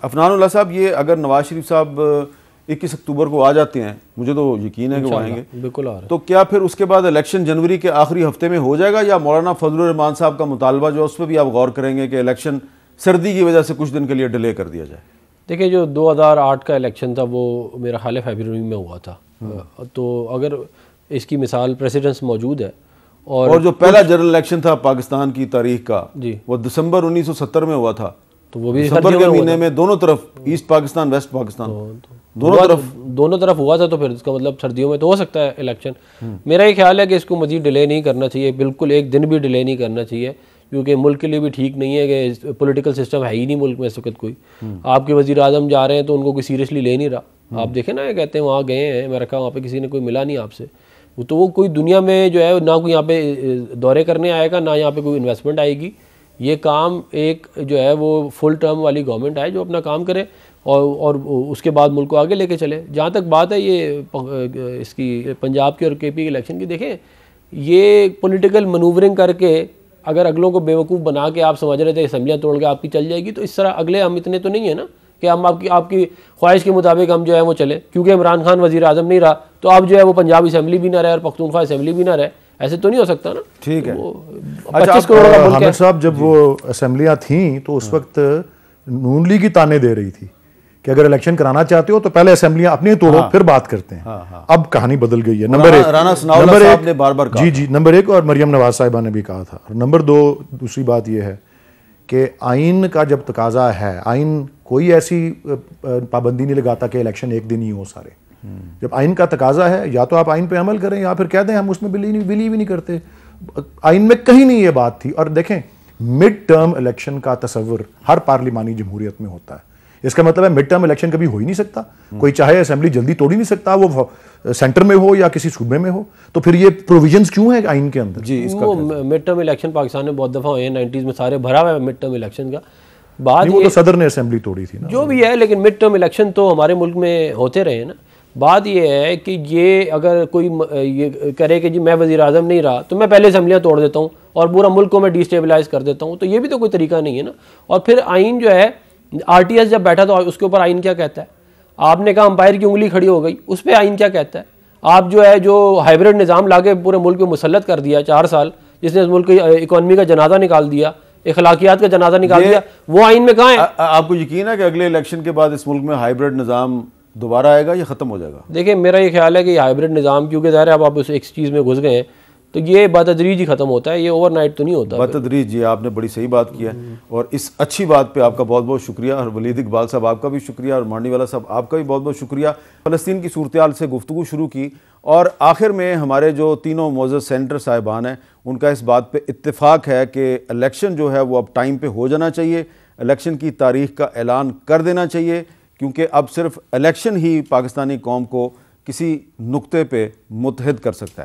अफनानुल्लाह साहब, ये अगर नवाज शरीफ साहब 21 अक्टूबर को आ जाते हैं, मुझे तो यकीन है कि वो आएंगे, बिल्कुल आ रहा है, तो क्या फिर उसके बाद इलेक्शन जनवरी के आखिरी हफ्ते में हो जाएगा, या मौलाना फजलुर रहमान साहब का मुतालबा जो है उस पर भी आप गौर करेंगे कि इलेक्शन सर्दी की वजह से कुछ दिन के लिए डिले कर दिया जाए? देखिए, जो 2008 का इलेक्शन था वो मेरा ख्याल है फरवरी में हुआ था, तो अगर इसकी मिसाल प्रेसिडेंट्स मौजूद है और जो पहला जनरल इलेक्शन था पाकिस्तान की तारीख का जी, वो दिसंबर 1970 में हुआ था, तो वो भी दिसंबर के महीने में दोनों तरफ, ईस्ट पाकिस्तान वेस्ट पाकिस्तान दोनों तरफ हुआ था, तो फिर इसका मतलब सर्दियों में तो हो सकता है इलेक्शन। मेरा ये ख्याल है कि इसको मजीद डिले नहीं करना चाहिए, बिल्कुल एक दिन भी डिले नहीं करना चाहिए, क्योंकि मुल्क के लिए भी ठीक नहीं है कि पॉलिटिकल सिस्टम है ही नहीं मुल्क में इस वक्त कोई। आपके वज़ीर आज़म जा रहे हैं तो उनको कोई सीरियसली ले नहीं रहा। आप देखें ना, कहते हैं वहाँ गए हैं, मैं रखा वहाँ पे किसी ने कोई मिला नहीं आपसे, तो वो कोई दुनिया में जो है ना कोई यहाँ पे दौरे करने आएगा, ना यहाँ पे कोई इन्वेस्टमेंट आएगी। ये काम एक जो है वो फुल टर्म वाली गवर्नमेंट है जो अपना काम करे और उसके बाद मुल्क को आगे लेके चले। जहाँ तक बात है ये इसकी पंजाब की और केपी की इलेक्शन की, देखें ये पॉलिटिकल मनूवरिंग करके अगर अगलों को बेवकूफ़ बना के आप समझ रहे थे असम्बलियाँ तोड़ के आपकी चल जाएगी, तो इस तरह अगले हम इतने तो नहीं है ना कि हम आपकी ख्वाहिश के मुताबिक हम जो है वो चले। क्योंकि इमरान खान वज़ीर आज़म नहीं रहा तो अब जो है वो पंजाब असम्बली भी ना रहे और पख्तूनख्वा असम्बली भी ना रहे, ऐसे तो नहीं हो सकता ना। ठीक है। 25 करोड़ का मुल्क है। हामिद साहब, जब वो असेंबलियां थीं तो उस वक्त नून लीग की ताने दे रही थी कि अगर इलेक्शन कराना चाहते हो तो पहले असेंबलियां अपनी तोड़ो, फिर बात करते हैं। अब कहानी बदल गई है। नंबर एक, जी जी, नंबर एक, और मरियम नवाज साहिबा ने भी कहा था। और नंबर दो, दूसरी बात यह है कि आइन का जब तकाजा है, आइन कोई ऐसी पाबंदी नहीं लगाता कि इलेक्शन एक दिन ही हो सारे। जब आइन का तकाजा है, या तो आप आइन पे अमल करें या फिर कह दें हम उसमें बिलीव ही नहीं करते। आइन में कहीं नहीं ये बात थी। और देखें, मिड टर्म इलेक्शन का तस्वर हर पार्लिमानी जमहूरियत में होता है। इसका मतलब है मिड टर्म इलेक्शन कभी हो ही नहीं सकता। कोई चाहे असेंबली जल्दी तोड़ ही नहीं सकता, वो सेंटर में हो या किसी सूबे में हो। तो फिर ये प्रोविजंस क्यों है आइन के अंदर? जी, वो मिड टर्म इलेक्शन पाकिस्तान में बहुत दफ़ा हुए हैं, 90s में सारे भरा हुआ है मिड टर्म इलेक्शन का। बात वो तो सदर ने असेंबली तोड़ी थी ना, जो भी है, लेकिन मिड टर्म इलेक्शन तो हमारे मुल्क में होते रहे ना। बात ये है कि ये अगर कोई ये करे कि जी मैं वज़ीर आज़म नहीं रहा तो मैं पहले असम्बलियाँ तोड़ देता हूँ और पूरा मुल्क को मैं डिस्टेबलाइज कर देता हूँ, तो ये भी तो कोई तरीका नहीं है ना। और फिर आइन जो है, RTS जब बैठा तो उसके ऊपर आइन क्या कहता है? आपने कहा अंपायर की उंगली खड़ी हो गई, उस पर आइन क्या कहता है? आप जो है जो हाइब्रिड निज़ाम लाके पूरे मुल्क को मुसल्लत कर दिया 4 साल, जिसने इस मुल्क की इकॉनमी का जनाजा निकाल दिया, अखलाकियात का जनाजा निकाल दिया, वो आइन में कहाँ है? आपको यकीन है कि अगले इलेक्शन के बाद इस मुल्क में हाइब्रिड निज़ाम दोबारा आएगा या ख़त्म हो जाएगा? देखिए, मेरा ये ख्याल है कि हाइब्रिड निज़ाम, क्योंकि ज़ाहिर है अब आप उस एक चीज़ में घुस गए हैं तो ये बतदरीज ही ख़त्म होता है, ये ओवरनाइट तो नहीं होता। बतदरीज, जी आपने बड़ी सही बात की है और इस अच्छी बात पे आपका बहुत बहुत शुक्रिया। और वलीद इकबाल साहब आपका भी शुक्रिया, और मांडीवाला साहब आपका भी बहुत बहुत शुक्रिया। फ़लस्तीन की सूरत-ए-हाल से गुफ्तगू शुरू की और आखिर में हमारे जो तीनों मोअज़्ज़ज़ सेनेटर साहिबान हैं उनका इस बात पे इत्तेफाक है कि इलेक्शन जो है वो अब टाइम पे हो जाना चाहिए, इलेक्शन की तारीख का ऐलान कर देना चाहिए, क्योंकि अब सिर्फ इलेक्शन ही पाकिस्तानी कौम को किसी नुक्ते पे मुत्तहिद कर सकता है।